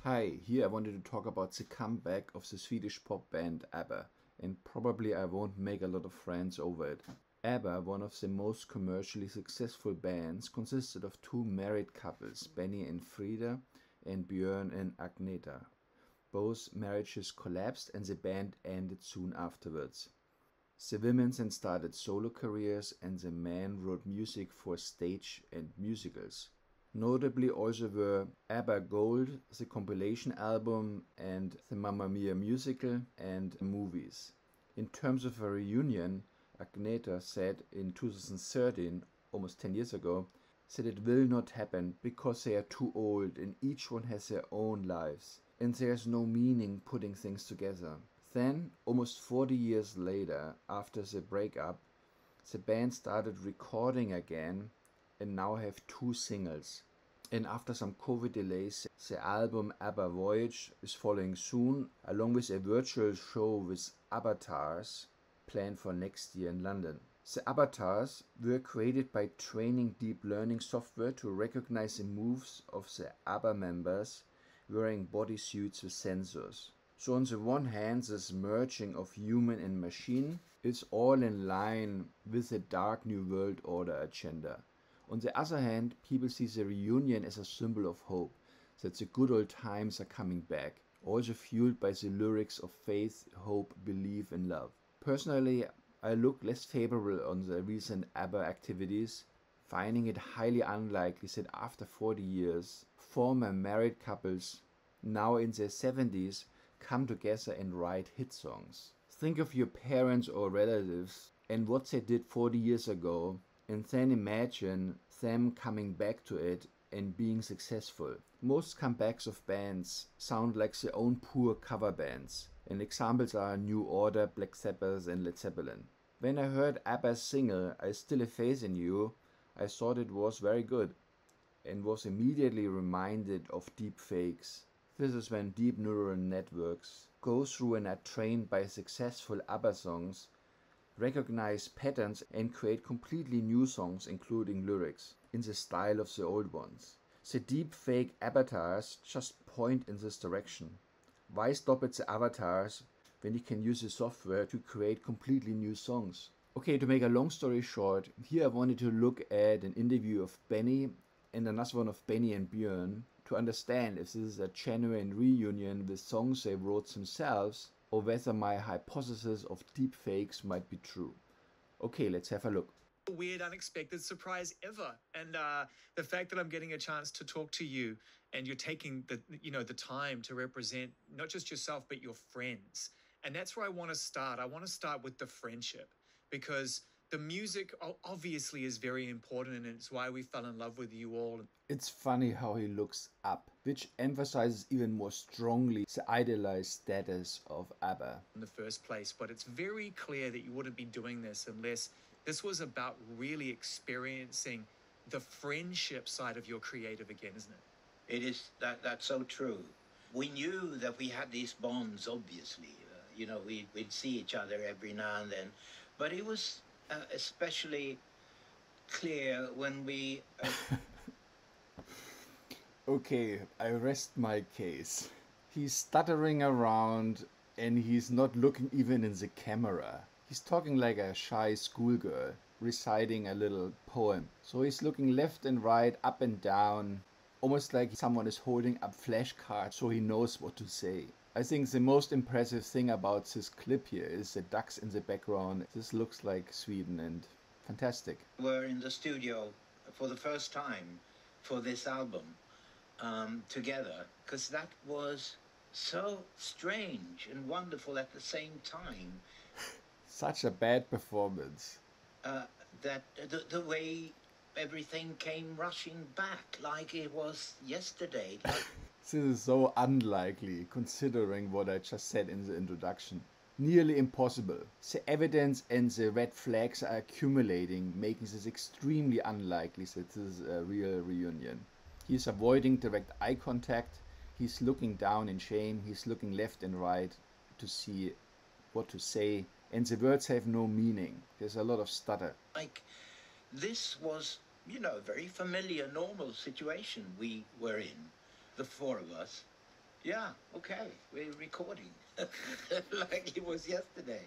Hi, here I wanted to talk about the comeback of the Swedish pop band ABBA, and probably I won't make a lot of friends over it. ABBA, one of the most commercially successful bands, consisted of two married couples, Benny and Frida, and Björn and Agneta. Both marriages collapsed and the band ended soon afterwards. The women then started solo careers and the men wrote music for stage and musicals. Notably also were ABBA Gold, the compilation album, and the Mamma Mia musical and movies. In terms of a reunion, Agneta said in 2013, almost 10 years ago, said it will not happen because they are too old and each one has their own lives and there's no meaning putting things together. Then, almost 40 years later, after the breakup, the band started recording again and now have two singles. And after some COVID delays, the album ABBA Voyage is following soon, along with a virtual show with avatars planned for next year in London. The avatars were created by training deep learning software to recognize the moves of the ABBA members wearing bodysuits with sensors. So on the one hand, this merging of human and machine is all in line with the dark new world order agenda. On the other hand, people see the reunion as a symbol of hope, that the good old times are coming back, also fueled by the lyrics of faith, hope, belief, and love. Personally, I look less favorable on the recent ABBA activities, finding it highly unlikely that after 40 years, former married couples, now in their 70s, come together and write hit songs. Think of your parents or relatives and what they did 40 years ago, and then imagine them coming back to it and being successful. Most comebacks of bands sound like their own poor cover bands, and examples are New Order, Black Sabbath, and Led Zeppelin. When I heard ABBA's single I Still Have Faith in You, I thought it was very good and was immediately reminded of deep fakes. This is when deep neural networks go through and are trained by successful ABBA songs, recognize patterns and create completely new songs including lyrics in the style of the old ones. The deep fake avatars just point in this direction. Why stop at the avatars when you can use the software to create completely new songs? Okay, to make a long story short, here I wanted to look at an interview of Benny and another one of Benny and Björn to understand if this is a genuine reunion with songs they wrote themselves or whether my hypothesis of deepfakes might be true. Okay, let's have a look. Weird, unexpected surprise ever. And the fact that I'm getting a chance to talk to you and you're taking the time to represent not just yourself, but your friends. And that's where I want to start. I want to start with the friendship because the music obviously is very important and it's why we fell in love with you all. It's funny how he looks up, which emphasizes even more strongly the idealized status of ABBA. In the first place, but it's very clear that you wouldn't be doing this unless this was about really experiencing the friendship side of your creative again, isn't it? It is that's so true. We knew that we had these bonds, obviously. We'd see each other every now and then, but it was especially clear when we. Okay, I rest my case. He's stuttering around and he's not looking even in the camera. He's talking like a shy schoolgirl, reciting a little poem. So he's looking left and right, up and down, almost like someone is holding up flashcards so he knows what to say. I think the most impressive thing about this clip here is the ducks in the background. This looks like Sweden and fantastic. Were in the studio for the first time for this album together, because that was so strange and wonderful at the same time. Such a bad performance. That the way everything came rushing back like it was yesterday. This is so unlikely considering what I just said in the introduction. Nearly impossible. The evidence and the red flags are accumulating, making this extremely unlikely that this is a real reunion. He's avoiding direct eye contact, he's looking down in shame, he's looking left and right to see what to say, and the words have no meaning. There's a lot of stutter. Like, this was, a very familiar, normal situation we were in, the four of us. Yeah, okay, we're recording. Like it was yesterday.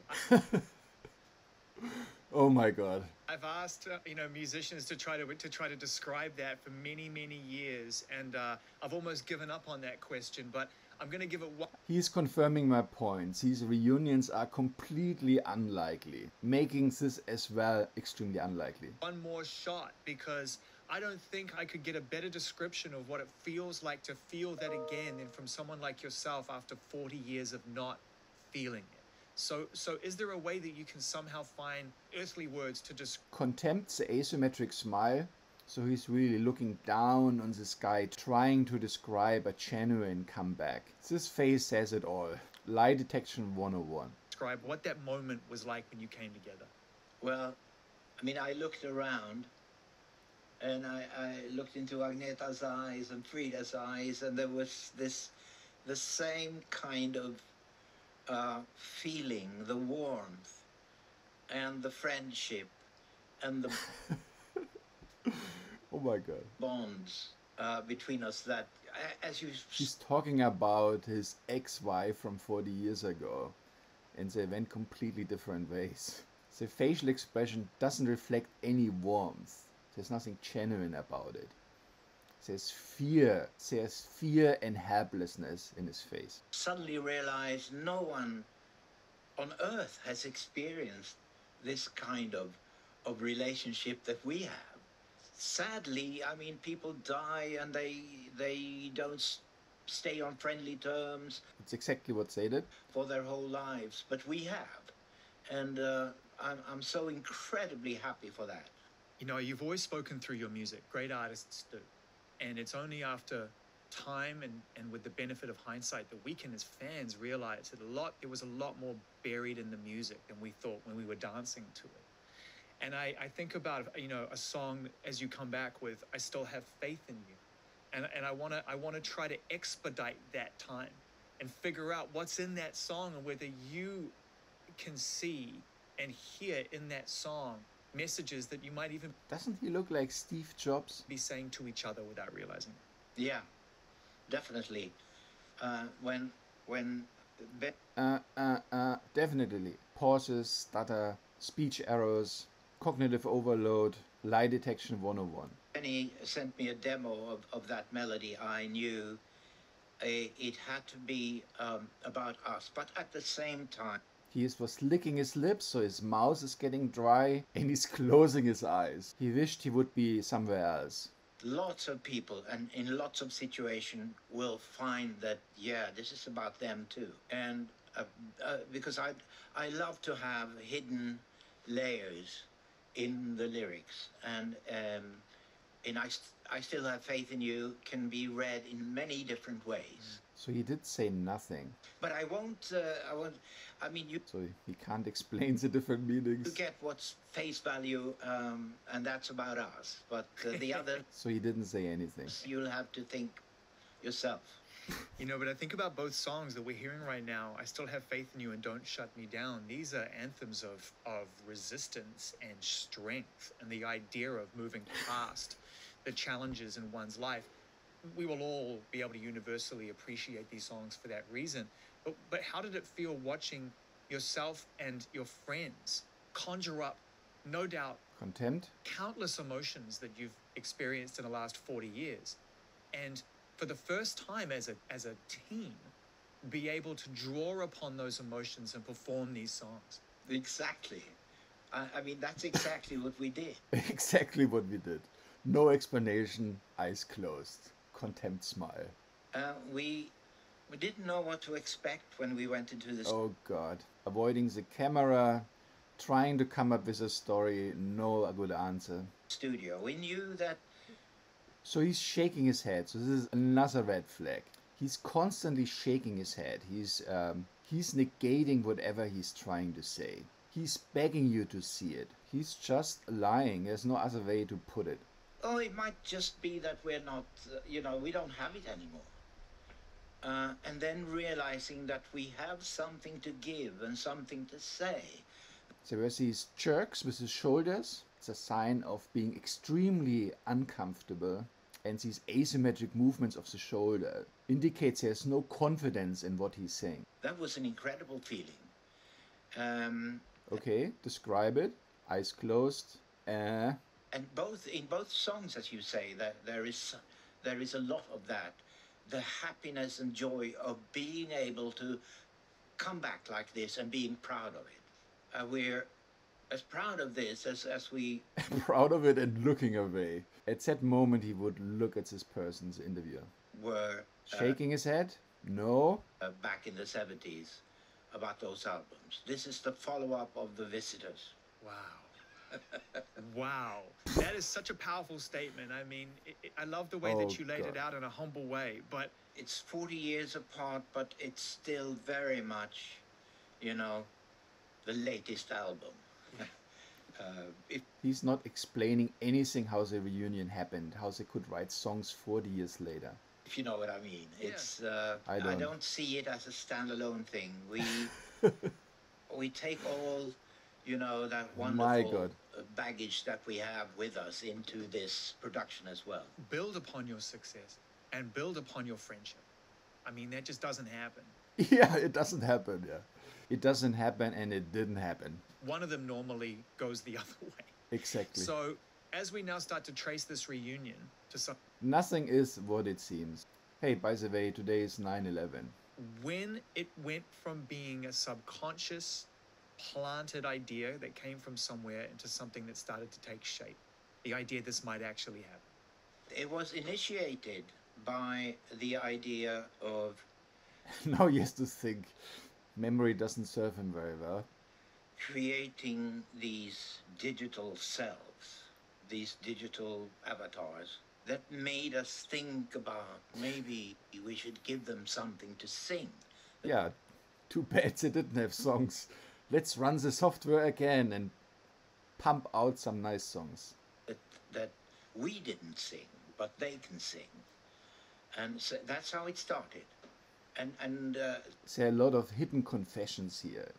Oh my God. I've asked musicians to try to describe that for many years, and I've almost given up on that question. But I'm going to give it one. He's confirming my points. These reunions are completely unlikely, making this as well extremely unlikely. One more shot, because I don't think I could get a better description of what it feels like to feel that again than from someone like yourself after 40 years of not feeling it. So is there a way that you can somehow find earthly words to describe? Contempts the asymmetric smile, so he's really looking down on the sky, trying to describe a genuine comeback. This face says it all. Lie detection 101. Describe what that moment was like when you came together. Well, I mean, I looked around, and I looked into Agneta's eyes and Frida's eyes, and there was the same kind of feeling, the warmth, and the friendship, and the Oh my God. bonds between us that, as you... She's talking about his ex-wife from 40 years ago, and they went completely different ways. The facial expression doesn't reflect any warmth. There's nothing genuine about it. There's fear and helplessness in his face. suddenly realized no one on earth has experienced this kind of relationship that we have. Sadly, I mean, people die and they don't stay on friendly terms It's exactly what they did. for their whole lives, but we have. And I'm so incredibly happy for that. You know, you've always spoken through your music. Great artists do. And it's only after time and with the benefit of hindsight that we can, as fans, realize that there was a lot more buried in the music than we thought when we were dancing to it. And I think about, a song as you come back with, I Still Have Faith in You. And I wanna try to expedite that time and figure out what's in that song, and whether you can see and hear in that song messages that you might even Doesn't he look like Steve Jobs? be saying to each other without realizing it. Yeah, definitely. When Definitely. Pauses, stutter, speech errors, cognitive overload, lie detection 101. Benny sent me a demo of that melody, I knew it had to be about us, but at the same time, He was licking his lips, so his mouth is getting dry, and he's closing his eyes. He wished he would be somewhere else. lots of people and in lots of situations will find that, yeah, this is about them too. And because I love to have hidden layers in the lyrics, and I Still Have Faith in You can be read in many different ways. So he did say nothing. But I won't, I mean, you So he can't explain the different meanings. get what's face value, and that's about us. But the other, So he didn't say anything. you'll have to think yourself. But I think about both songs that we're hearing right now, I Still Have Faith in You and Don't Shut Me Down. These are anthems of resistance and strength, and the idea of moving past the challenges in one's life. We will all be able to universally appreciate these songs for that reason. But how did it feel watching yourself and your friends conjure up, no doubt, Contempt? countless emotions that you've experienced in the last 40 years, and for the first time as a team, be able to draw upon those emotions and perform these songs? Exactly. I mean, that's exactly what we did. Exactly what we did. No explanation, eyes closed. Contempt smile. We didn't know what to expect when we went into this Oh God. Avoiding the camera, trying to come up with a story, no good answer. studio. We knew that So he's shaking his head. So this is another red flag. He's constantly shaking his head. He's negating whatever he's trying to say. He's begging you to see it. He's just lying. There's no other way to put it. oh, it might just be that we're not, we don't have it anymore. And then realizing that we have something to give and something to say. There were these jerks with his shoulders. It's a sign of being extremely uncomfortable. And these asymmetric movements of the shoulder. indicates he has no confidence in what he's saying. That was an incredible feeling. Um, Okay, describe it. Eyes closed. and in both songs, as you say, that there is a lot of that, the happiness and joy of being able to come back like this and being proud of it. We're as proud of this as we Proud of it and looking away. At that moment, he would look at this person's interviewer. were Shaking his head? No. back in the 70s about those albums. This is the follow-up of The Visitors. Wow. Wow. That is such a powerful statement. I mean, I love the way Oh, that you laid it God. out in a humble way, but It's 40 years apart, but it's still very much, the latest album. If He's not explaining anything how the reunion happened, how they could write songs 40 years later. you know what I mean. Yeah. It's I I don't. don't see it as a standalone thing. We take all, that My wonderful God. baggage that we have with us into this production as well. build upon your success and build upon your friendship. I mean, that just doesn't happen. Yeah, it doesn't happen, yeah. It doesn't happen and it didn't happen. One of them normally goes the other way. Exactly. So, as we now start to trace this reunion to some, Nothing is what it seems. Hey, by the way, today is 9/11. when it went from being a subconscious, planted idea that came from somewhere into something that started to take shape, the idea this might actually happen. It was initiated by the idea of Now he has to think. Memory doesn't serve him very well. creating these digital selves, these digital avatars that made us think about maybe we should give them something to sing. Yeah, too bad they didn't have songs. Let's run the software again and pump out some nice songs. that we didn't sing, but they can sing. And so that's how it started. And There are a lot of hidden confessions here.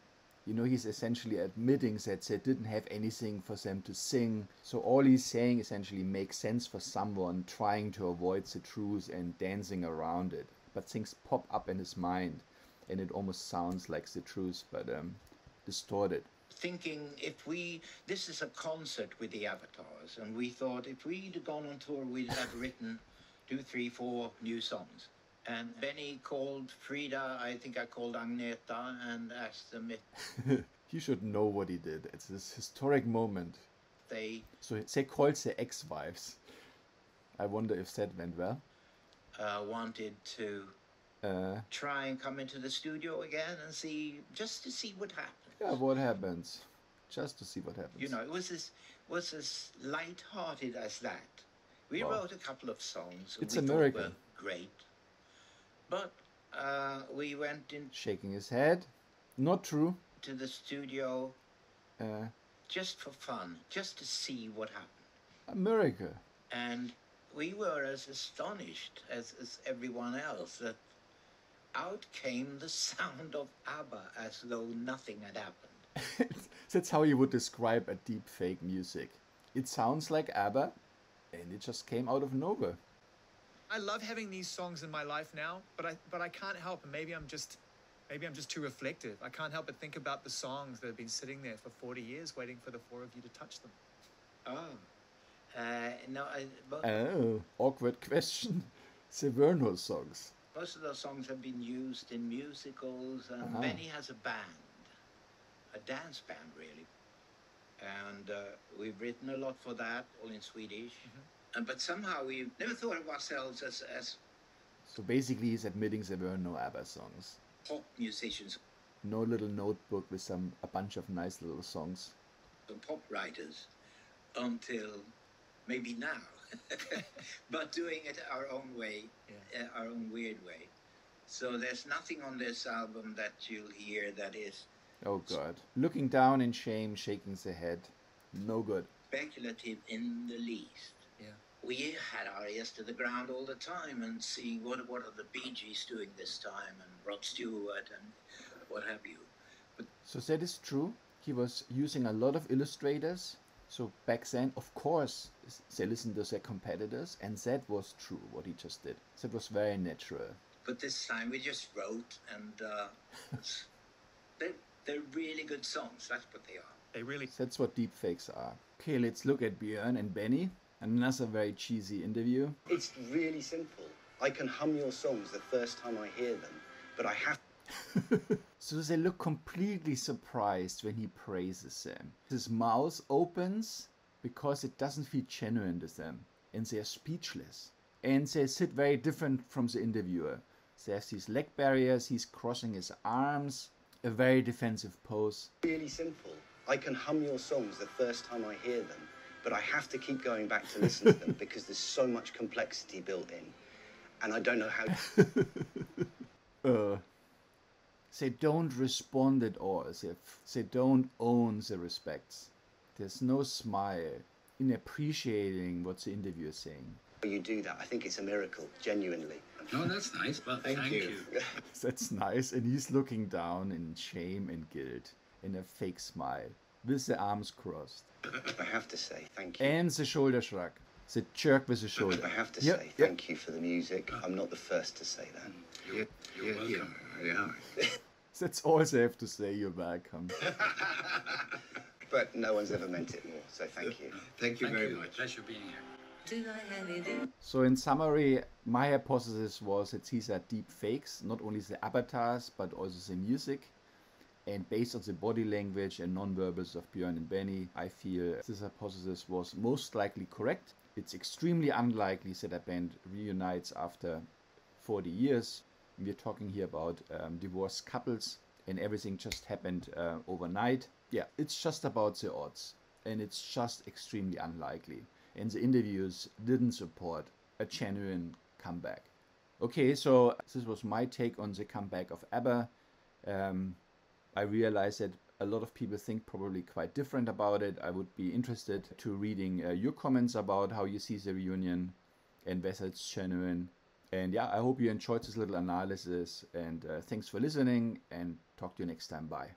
You know, he's essentially admitting that they didn't have anything for them to sing. So all he's saying essentially makes sense for someone trying to avoid the truth and dancing around it. But things pop up in his mind and it almost sounds like the truth, but distorted. thinking this is a concert with the avatars, and we thought if we'd gone on tour, we'd have written 2, 3, 4 new songs. And Benny called Frida, I think I called Agneta, and asked them if He should know what he did. It's this historic moment. they So they called the ex-wives. I wonder if that went well. wanted to try and come into the studio again and just to see what happened. Yeah, what happens? Just to see what happens. It was as light-hearted as that. We Wow. wrote a couple of songs. It's we a thought miracle. were great, but we went Shaking his head. Not true. into the studio Uh, just for fun, just to see what happened. a miracle. And we were as astonished as everyone else that out came the sound of ABBA as though nothing had happened. That's how you would describe a deep fake music. It sounds like ABBA, and it just came out of nowhere. I love having these songs in my life now, but I can't help, and maybe I'm just too reflective. I can't help but think about the songs that have been sitting there for 40 years waiting for the four of you to touch them. Oh, no, Oh, awkward question. There were no songs. most of those songs have been used in musicals, and Uh-huh. Benny has a band, a dance band, really. And we've written a lot for that, all in Swedish. But somehow we've never thought of ourselves as So basically he's admitting there were no ABBA songs. pop musicians No little notebook with a bunch of nice little songs. and pop writers until maybe now. But doing it our own way, our own weird way. So there's nothing on this album that you'll hear that is Oh god. Looking down in shame, shaking the head. No good. speculative in the least. Yeah. We had our ears to the ground all the time and see what are the Bee Gees doing this time, and Rod Stewart and what have you. So that is true. He was using a lot of illustrators. So back then, of course, they listened to their competitors, and that was true, what he just did. That was very natural. but this time we just wrote, and they're really good songs. That's what they are. They really. That's what deepfakes are. Okay, let's look at Björn and Benny. Another very cheesy interview. It's really simple. I can hum your songs the first time I hear them, but I have. So they look completely surprised when he praises them. His mouth opens because it doesn't feel genuine to them, and they're speechless. And they sit very different from the interviewer. There's these leg barriers, he's crossing his arms, a very defensive pose. Really simple. I can hum your songs the first time I hear them, but I have to keep going back to listen to them because there's so much complexity built in, and I don't know how. They don't respond at all. They don't own the respects. There's no smile in appreciating what the interviewer is saying. You do that. I think it's a miracle, genuinely. No, that's nice, but thank you. That's nice, and he's looking down in shame and guilt, in a fake smile, with the arms crossed. I have to say thank you. And the shoulder shrug. The jerk with the shoulder. I have to say thank you for the music. I'm not the first to say that. You're welcome. Yeah. That's all they have to say, you're welcome. But no one's ever meant it more, so thank you. Thank you very much. Pleasure being here. So in summary, my hypothesis was that these are deep fakes, not only the avatars, but also the music. And based on the body language and non-verbals of Björn and Benny, I feel this hypothesis was most likely correct. It's extremely unlikely that a band reunites after 40 years. We're talking here about divorced couples, and everything just happened overnight. Yeah, it's just about the odds, and it's just extremely unlikely. And the interviews didn't support a genuine comeback. Okay, so this was my take on the comeback of ABBA. I realize that a lot of people think probably quite different about it. I would be interested to reading your comments about how you see the reunion and whether it's genuine. And yeah, I hope you enjoyed this little analysis, and thanks for listening, and talk to you next time. Bye.